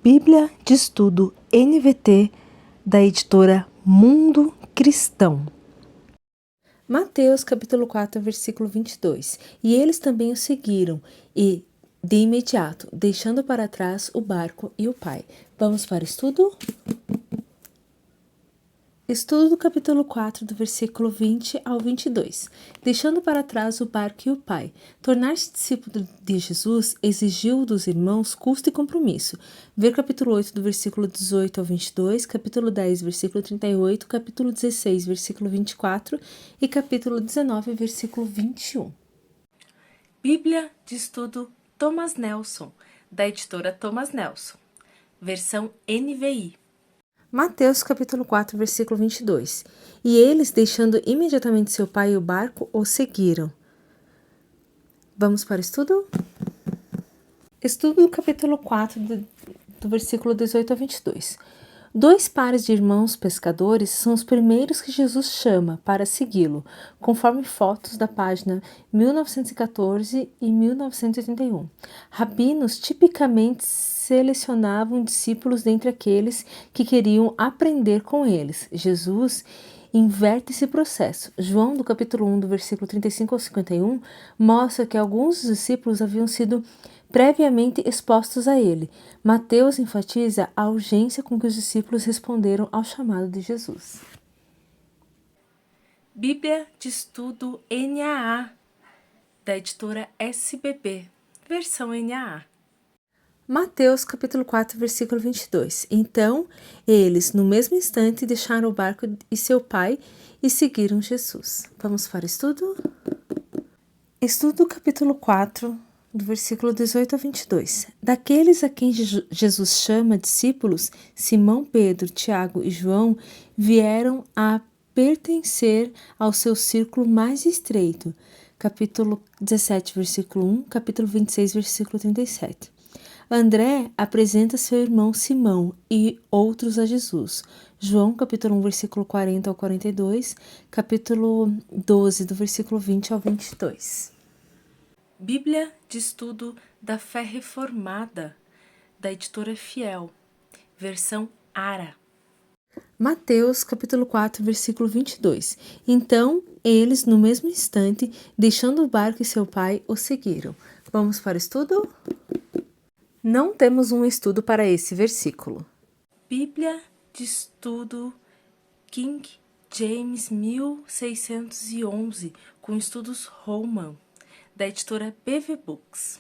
Bíblia de Estudo NVT da editora Mundo Cristão. Mateus capítulo 4, versículo 22. E eles também o seguiram, e, de imediato, deixando para trás o barco e o pai. Vamos para o estudo? Estudo do capítulo 4, do versículo 20 ao 22. Deixando para trás o barco e o pai. Tornar-se discípulo de Jesus exigiu dos irmãos custo e compromisso. Ver capítulo 8, do versículo 18 ao 22, capítulo 10, versículo 38, capítulo 16, versículo 24 e capítulo 19, versículo 21. Bíblia de Estudo Thomas Nelson, da editora Thomas Nelson. Versão NVI. Mateus capítulo 4, versículo 22. E eles, deixando imediatamente seu pai e o barco, o seguiram. Vamos para o estudo? Estudo do capítulo 4, do versículo 18 a 22. Dois pares de irmãos pescadores são os primeiros que Jesus chama para segui-lo, conforme fotos da página 1914 e 1981. Rabinos tipicamente selecionavam discípulos dentre aqueles que queriam aprender com eles. Jesus inverte esse processo. João, do capítulo 1, do versículo 35 ao 51, mostra que alguns dos discípulos haviam sido previamente expostos a ele. Mateus enfatiza a urgência com que os discípulos responderam ao chamado de Jesus. Bíblia de Estudo NAA, da editora SBB, versão NAA. Mateus capítulo 4, versículo 22. Então, eles, no mesmo instante, deixaram o barco e seu pai e seguiram Jesus. Vamos para o estudo? Estudo do capítulo 4, do versículo 18 a 22. Daqueles a quem Jesus chama discípulos, Simão, Pedro, Tiago e João vieram a pertencer ao seu círculo mais estreito. Capítulo 17, versículo 1, capítulo 26, versículo 37. André apresenta seu irmão Simão e outros a Jesus. João, capítulo 1, versículo 40 ao 42, capítulo 12, do versículo 20 ao 22. Bíblia de Estudo da Fé Reformada, da editora Fiel, versão ARA. Mateus, capítulo 4, versículo 22. Então, eles, no mesmo instante, deixando o barco e seu pai, o seguiram. Vamos para o estudo? Não temos um estudo para esse versículo. Bíblia de Estudo King James 1611, com estudos Holman, da editora BV Books.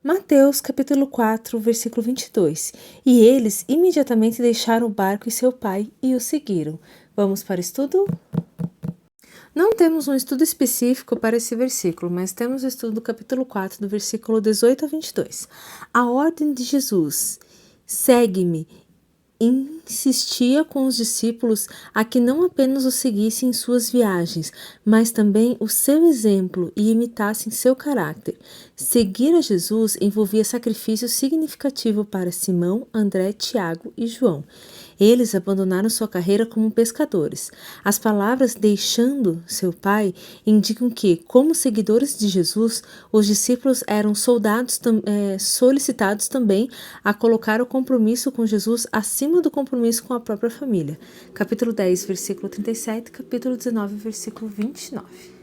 Mateus capítulo 4, versículo 22. E eles imediatamente deixaram o barco e seu pai e o seguiram. Vamos para o estudo? Não temos um estudo específico para esse versículo, mas temos o estudo do capítulo 4, do versículo 18 a 22. A ordem de Jesus, segue-me, insistia com os discípulos a que não apenas o seguissem em suas viagens, mas também o seu exemplo e imitassem seu caráter. Seguir a Jesus envolvia sacrifício significativo para Simão, André, Tiago e João. Eles abandonaram sua carreira como pescadores. As palavras deixando seu pai indicam que, como seguidores de Jesus, os discípulos eram solicitados também a colocar o compromisso com Jesus acima do compromisso com a própria família. Capítulo 10, versículo 37, capítulo 19, versículo 29.